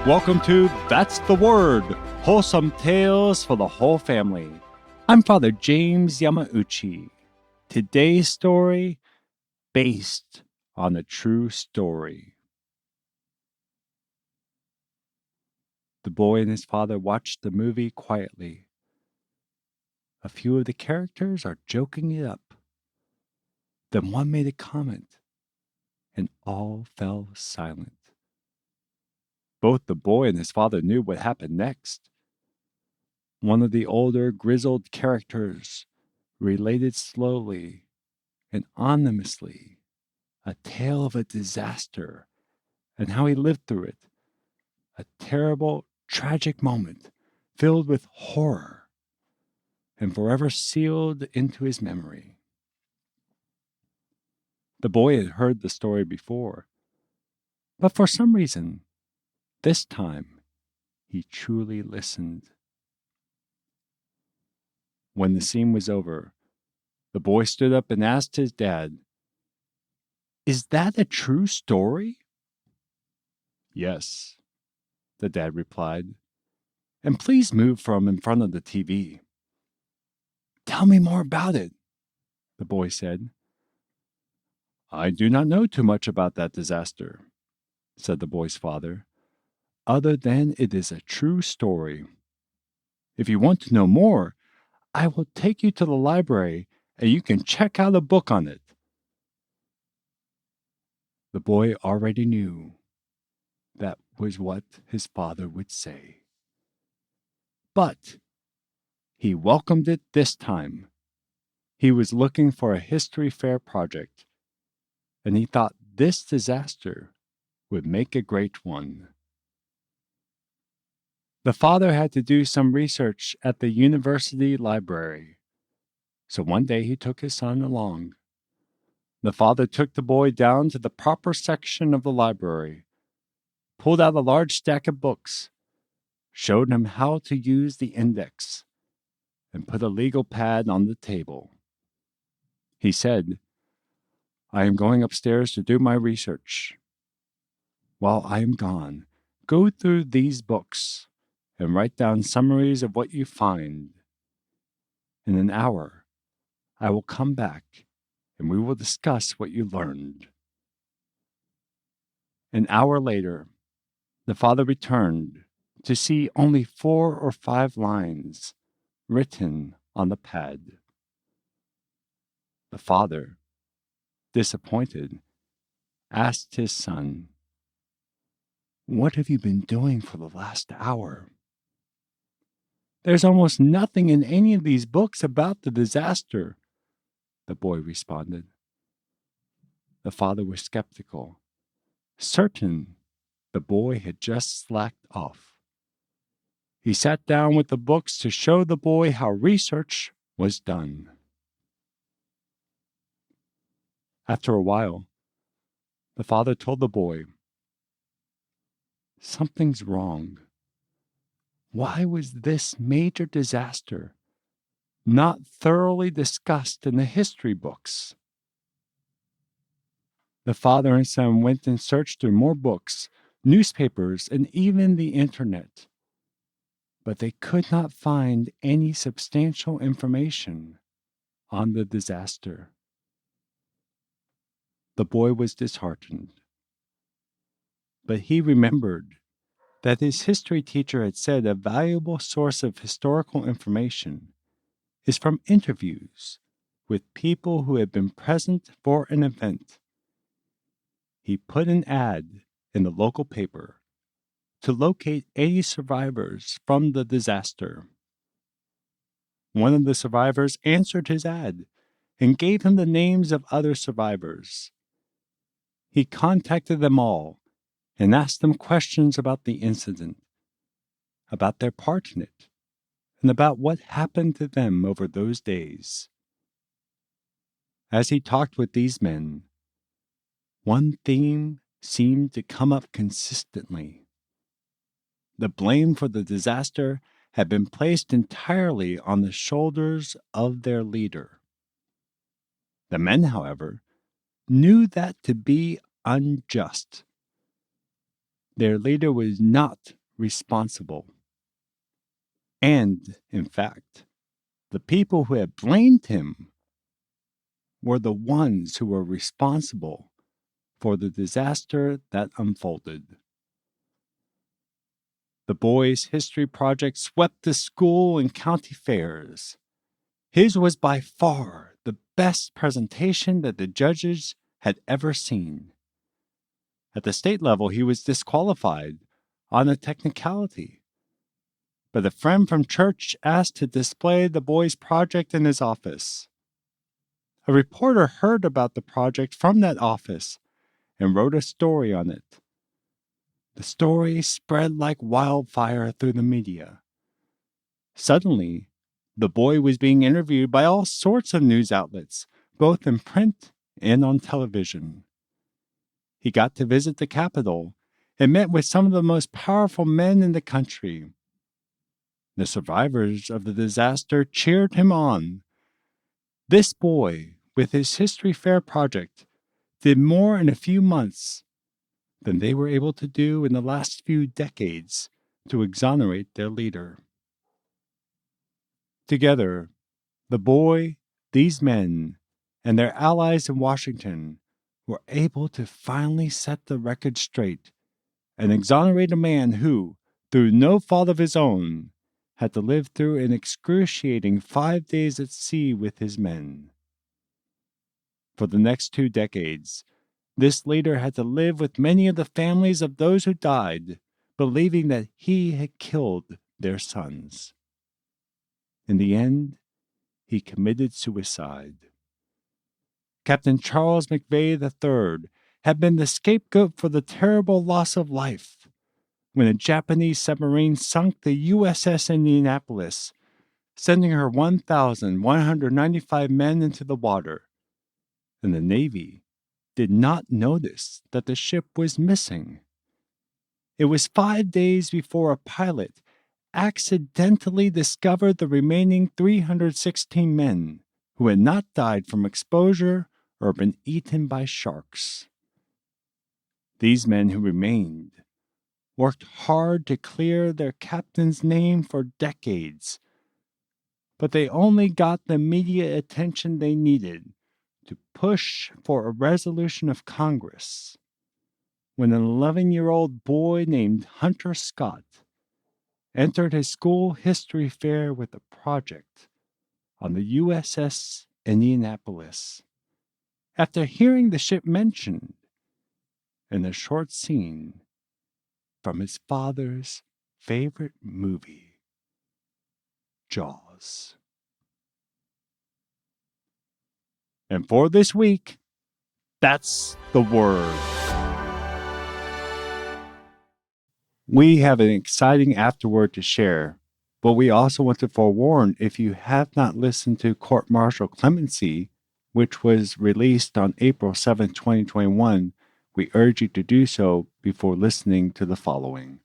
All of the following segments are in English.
Welcome to That's the Word, wholesome tales for the whole family. I'm Father James Yamauchi. Today's story, based on a true story. The boy and his father watched the movie quietly. A few of the characters are joking it up. Then one made a comment, and all fell silent. Both the boy and his father knew what happened next. One of the older, grizzled characters related slowly and ominously a tale of a disaster and how he lived through it. A terrible, tragic moment filled with horror and forever sealed into his memory. The boy had heard the story before, but for some reason, this time, he truly listened. When the scene was over, the boy stood up and asked his dad, "Is that a true story?" "Yes," the dad replied. "And please move from in front of the TV." "Tell me more about it," the boy said. "I do not know too much about that disaster," said the boy's father, "other than it is a true story. If you want to know more, I will take you to the library and you can check out a book on it." The boy already knew that was what his father would say. But he welcomed it this time. He was looking for a history fair project, and he thought this disaster would make a great one. The father had to do some research at the university library, so one day he took his son along. The father took the boy down to the proper section of the library, pulled out a large stack of books, showed him how to use the index, and put a legal pad on the table. He said, "I am going upstairs to do my research. While I am gone, go through these books and write down summaries of what you find. In an hour, I will come back and we will discuss what you learned." An hour later, the father returned to see only 4 or 5 lines written on the pad. The father, disappointed, asked his son, "What have you been doing for the last hour?" "There's almost nothing in any of these books about the disaster," the boy responded. The father was skeptical, certain the boy had just slacked off. He sat down with the books to show the boy how research was done. After a while, the father told the boy, "Something's wrong. Why was this major disaster not thoroughly discussed in the history books?" The father and son went and searched through more books, newspapers, and even the internet, but they could not find any substantial information on the disaster. The boy was disheartened, but he remembered that his history teacher had said a valuable source of historical information is from interviews with people who had been present for an event. He put an ad in the local paper to locate any survivors from the disaster. One of the survivors answered his ad and gave him the names of other survivors. He contacted them all and asked them questions about the incident, about their part in it, and about what happened to them over those days. As he talked with these men, one theme seemed to come up consistently. The blame for the disaster had been placed entirely on the shoulders of their leader. The men, however, knew that to be unjust. their leader was not responsible. And, in fact, the people who had blamed him were the ones who were responsible for the disaster that unfolded. The boys' history project swept the school and county fairs. His was by far the best presentation that the judges had ever seen. At the state level, he was disqualified on a technicality. But a friend from church asked to display the boys' project in his office. A reporter heard about the project from that office and wrote a story on it. The story spread like wildfire through the media. Suddenly, the boy was being interviewed by all sorts of news outlets, both in print and on television. He got to visit the Capitol and met with some of the most powerful men in the country. The survivors of the disaster cheered him on. This boy, with his History Fair project, did more in a few months than they were able to do in the last few decades to exonerate their leader. Together, the boy, these men, and their allies in Washington were able to finally set the record straight and exonerate a man who, through no fault of his own, had to live through an excruciating 5 days at sea with his men. For the next 2 decades, this leader had to live with many of the families of those who died, believing that he had killed their sons. In the end, he committed suicide. Captain Charles McVay III had been the scapegoat for the terrible loss of life when a Japanese submarine sunk the USS Indianapolis, sending her 1,195 men into the water, and the Navy did not notice that the ship was missing. It was 5 days before a pilot accidentally discovered the remaining 316 men who had not died from exposure or been eaten by sharks. These men who remained worked hard to clear their captain's name for decades, but they only got the media attention they needed to push for a resolution of Congress when an 11-year-old boy named Hunter Scott entered his school history fair with a project on the USS Indianapolis. After hearing the ship mentioned in a short scene from his father's favorite movie, Jaws. And for this week, that's the word. We have an exciting afterword to share, but we also want to forewarn if you have not listened to Court Martial Clemency, which was released on April 7, 2021, we urge you to do so before listening to the following.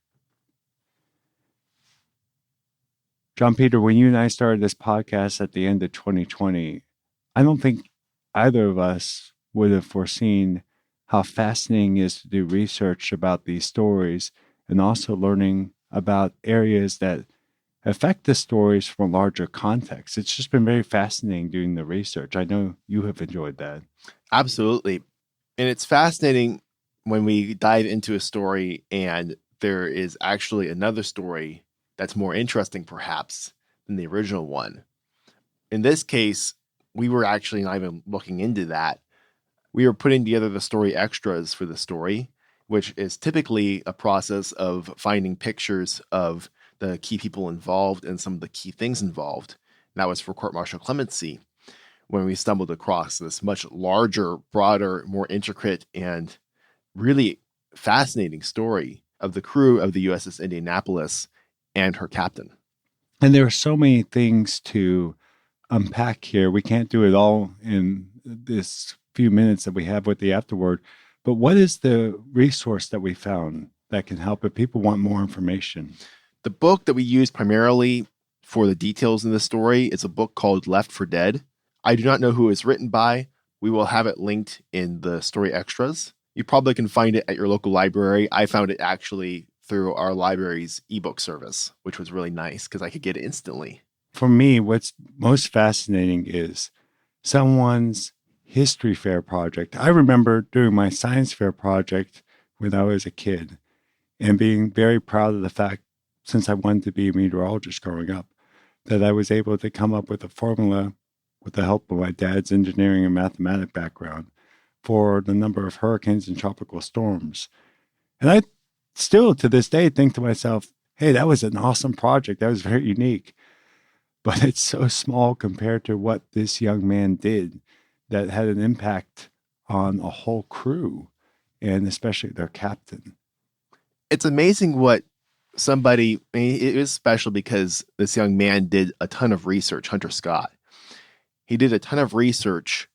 John Peter, when you and I started this podcast at the end of 2020, I don't think either of us would have foreseen how fascinating it is to do research about these stories and also learning about areas that affect the stories from a larger context. It's just been very fascinating doing the research. I know you have enjoyed that. Absolutely. And it's fascinating when we dive into a story and there is actually another story that's more interesting, perhaps, than the original one. In this case, we were actually not even looking into that. We were putting together the story extras for the story, which is typically a process of finding pictures of the key people involved and some of the key things involved. And that was for Court Martial Clemency, when we stumbled across this much larger, broader, more intricate, and really fascinating story of the crew of the USS Indianapolis and her captain. And there are so many things to unpack here. We can't do it all in this few minutes that we have with the afterword. But what is the resource that we found that can help if people want more information? The book that we use primarily for the details in the story is a book called Left for Dead. I do not know who it's written by. We will have it linked in the story extras. You probably can find it at your local library. I found it actually through our library's ebook service, which was really nice because I could get it instantly. For me, what's most fascinating is someone's history fair project. I remember doing my science fair project when I was a kid and being very proud of the fact, since I wanted to be a meteorologist growing up, that I was able to come up with a formula with the help of my dad's engineering and mathematics background for the number of hurricanes and tropical storms. And I still, to this day, think to myself, hey, that was an awesome project. That was very unique. But it's so small compared to what this young man did that had an impact on a whole crew, and especially their captain. It's amazing what somebody, I mean, it was special because this young man did a ton of research, Hunter Scott. He did a ton of research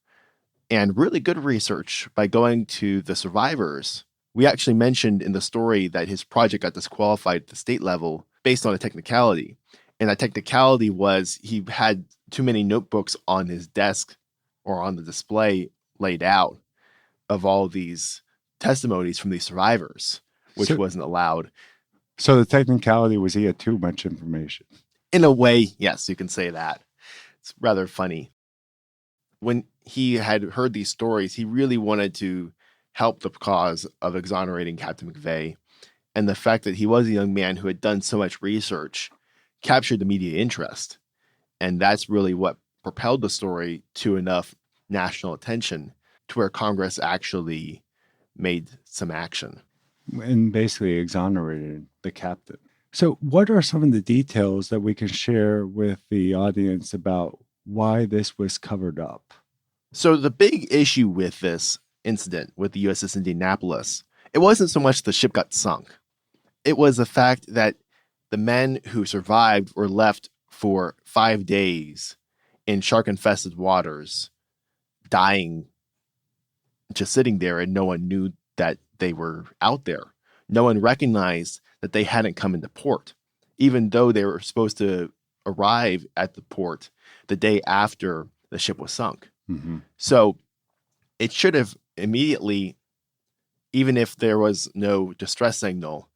and really good research by going to the survivors. We actually mentioned in the story that his project got disqualified at the state level based on a technicality. And that technicality was he had too many notebooks on his desk or on the display laid out of all these testimonies from these survivors, which wasn't allowed. So the technicality was he had too much information. In a way, yes, you can say that. It's rather funny. When he had heard these stories, he really wanted to help the cause of exonerating Captain McVeigh. And the fact that he was a young man who had done so much research captured the media interest. And that's really what propelled the story to enough national attention to where Congress actually made some action. And basically exonerated the captain. So what are some of the details that we can share with the audience about why this was covered up? So the big issue with this incident with the USS Indianapolis, it wasn't so much the ship got sunk. It was the fact that the men who survived were left for 5 days in shark-infested waters, dying, just sitting there, and no one knew that they were out there. No one recognized that they hadn't come into port, even though they were supposed to arrive at the port the day after the ship was sunk. Mm-hmm. So it should have immediately, even if there was no distress signal,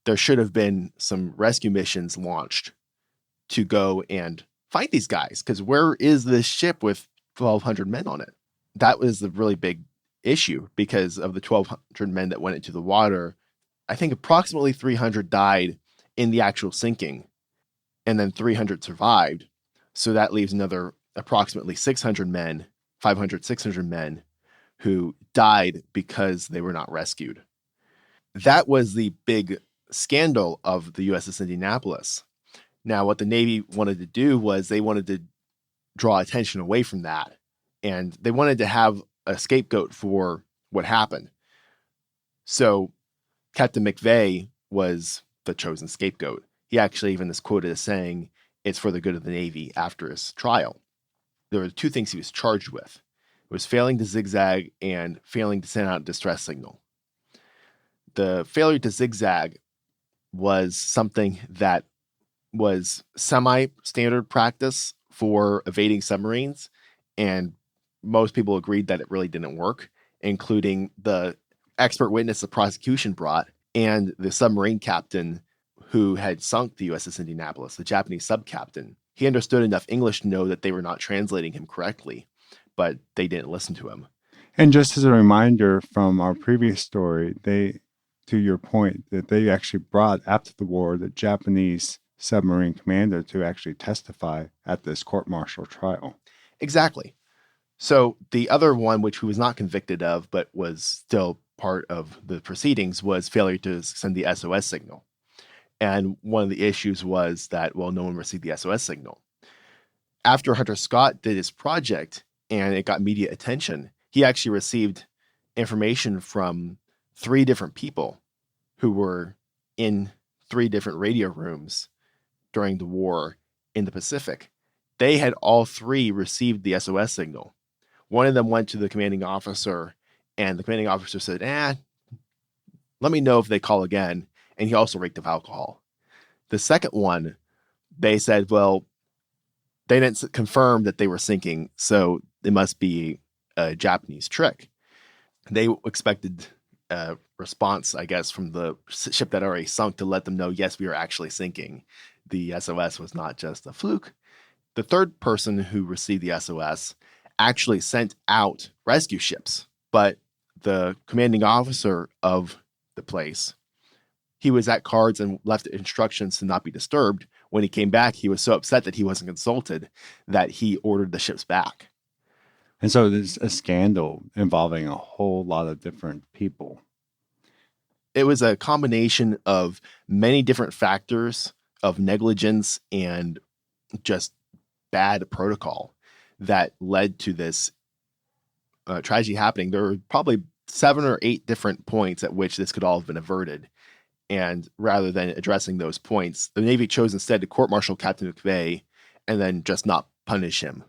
there should have been some rescue missions launched to go and find these guys. Because where is this ship with 1,200 men on it? That was the really big issue because of the 1,200 men that went into the water. I think approximately 300 died in the actual sinking, and then 300 survived. So that leaves another approximately 600 men, 500, 600 men who died because they were not rescued. That was the big scandal of the USS Indianapolis. Now, what the Navy wanted to do was they wanted to draw attention away from that. And they wanted to have a scapegoat for what happened. So Captain McVeigh was the chosen scapegoat. He actually even is quoted as saying it's for the good of the Navy after his trial. There were 2 things he was charged with. It was failing to zigzag and failing to send out a distress signal. The failure to zigzag was something that was semi-standard practice for evading submarines, and most people agreed that it really didn't work, including the expert witness the prosecution brought and the submarine captain who had sunk the USS Indianapolis, the Japanese sub-captain. He understood enough English to know that they were not translating him correctly, but they didn't listen to him. And just as a reminder from our previous story, to your point, that they actually brought, after the war, the Japanese submarine commander to actually testify at this court-martial trial. Exactly. So the other one, which he was not convicted of, but was still part of the proceedings, was failure to send the SOS signal. And one of the issues was that, well, no one received the SOS signal. After Hunter Scott did his project and it got media attention, he actually received information from 3 different people who were in 3 different radio rooms during the war in the Pacific. They had all 3 received the SOS signal. One of them went to the commanding officer, and the commanding officer said, let me know if they call again. And he also reeked of alcohol. The second one, they said, well, they didn't confirm that they were sinking, so it must be a Japanese trick. They expected a response, I guess, from the ship that already sunk to let them know, yes, we are actually sinking. The SOS was not just a fluke. The third person who received the SOS actually sent out rescue ships, but the commanding officer of the place, he was at cards and left instructions to not be disturbed. When he came back, he was so upset that he wasn't consulted that he ordered the ships back. And so there's a scandal involving a whole lot of different people. It was a combination of many different factors of negligence and just bad protocol that led to this tragedy happening. There were probably 7 or 8 different points at which this could all have been averted. And rather than addressing those points, the Navy chose instead to court-martial Captain McVeigh and then just not punish him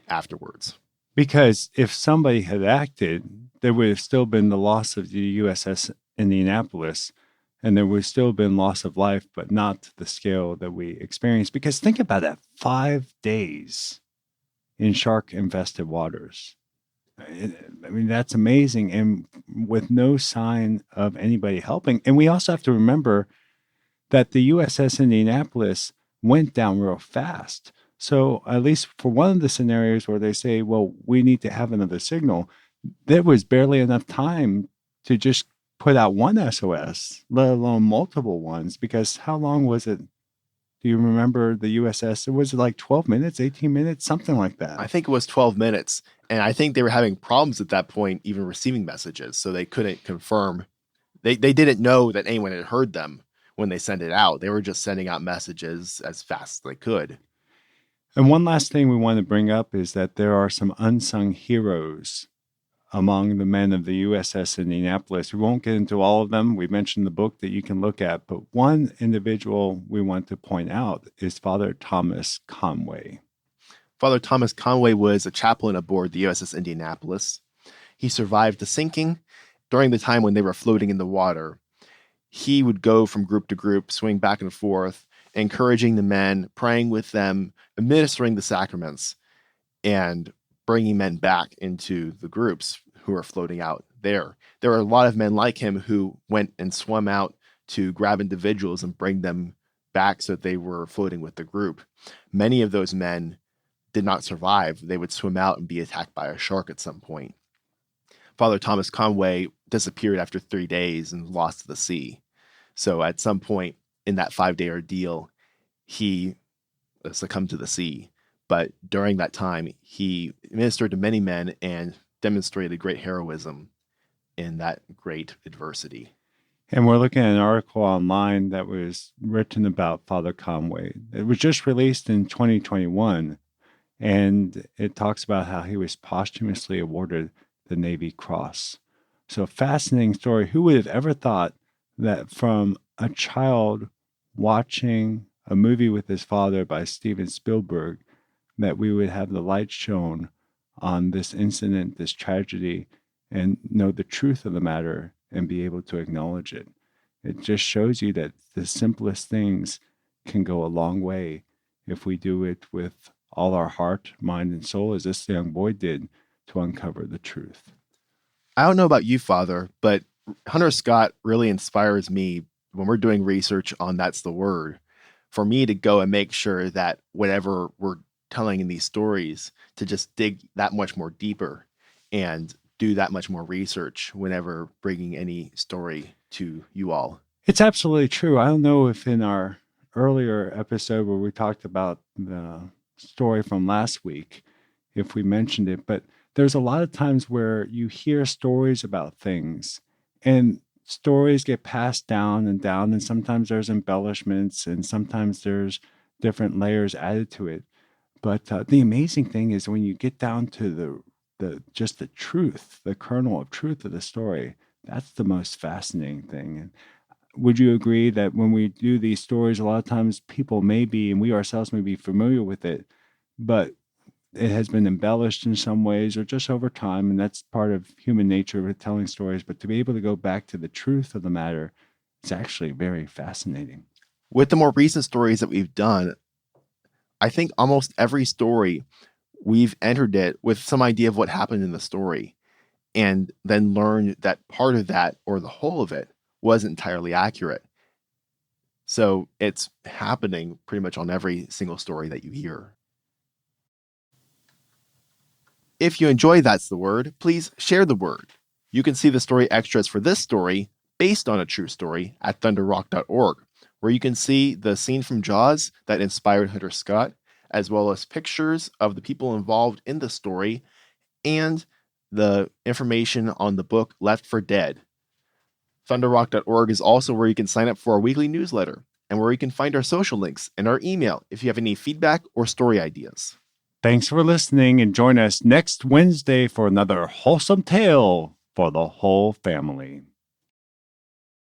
afterwards. Because if somebody had acted, there would have still been the loss of the USS Indianapolis, and there would have still been loss of life, but not to the scale that we experienced. Because think about that, 5 days in shark-infested waters. I mean, that's amazing, and with no sign of anybody helping. And we also have to remember that the USS Indianapolis went down real fast. So at least for one of the scenarios where they say, well, we need to have another signal, there was barely enough time to just put out one SOS, let alone multiple ones, because how long was it? Do you remember the USS? Was it like 12 minutes, 18 minutes, something like that? I think it was 12 minutes. And I think they were having problems at that point, even receiving messages. So they couldn't confirm. They didn't know that anyone had heard them when they sent it out. They were just sending out messages as fast as they could. And one last thing we want to bring up is that there are some unsung heroes among the men of the USS Indianapolis. We won't get into all of them. We mentioned the book that you can look at, but one individual we want to point out is Father Thomas Conway. Father Thomas Conway was a chaplain aboard the USS Indianapolis. He survived the sinking. During the time when they were floating in the water, he would go from group to group, swing back and forth, encouraging the men, praying with them, administering the sacraments, and bringing men back into the groups who are floating out there. There are a lot of men like him who went and swam out to grab individuals and bring them back so that they were floating with the group. Many of those men did not survive. They would swim out and be attacked by a shark at some point. Father Thomas Conway disappeared after 3 days and lost to the sea. So at some point in that 5-day ordeal, he succumbed to the sea. But during that time, he ministered to many men and demonstrated great heroism in that great adversity. And we're looking at an article online that was written about Father Conway. It was just released in 2021, and it talks about how he was posthumously awarded the Navy Cross. So a fascinating story. Who would have ever thought that from a child watching a movie with his father by Steven Spielberg, that we would have the light shown on this incident, this tragedy, and know the truth of the matter and be able to acknowledge it. It just shows you that the simplest things can go a long way if we do it with all our heart, mind, and soul, as this young boy did, to uncover the truth. I don't know about you, Father, but Hunter Scott really inspires me when we're doing research on That's the Word, for me to go and make sure that whatever we're telling in these stories, to just dig that much more deeper and do that much more research whenever bringing any story to you all. It's absolutely true. I don't know if in our earlier episode where we talked about the story from last week, if we mentioned it, but there's a lot of times where you hear stories about things and stories get passed down, and sometimes there's embellishments and sometimes there's different layers added to it. But the amazing thing is when you get down to just the truth, the kernel of truth of the story, that's the most fascinating thing. And would you agree that when we do these stories, a lot of times people may be, and we ourselves may be familiar with it, but it has been embellished in some ways or just over time, and that's part of human nature with telling stories. But to be able to go back to the truth of the matter, it's actually very fascinating. With the more recent stories that we've done, I think almost every story we've entered it with some idea of what happened in the story. and then learn that part of that or the whole of it wasn't entirely accurate. So it's happening pretty much on every single story that you hear. If you enjoy That's the Word, please share the word. You can see the story extras for this story, based on a true story, at thunderrock.org, where you can see the scene from Jaws that inspired Hunter Scott, as well as pictures of the people involved in the story and the information on the book Left for Dead. Thunderrock.org is also where you can sign up for our weekly newsletter and where you can find our social links and our email if you have any feedback or story ideas. Thanks for listening, and join us next Wednesday for another wholesome tale for the whole family.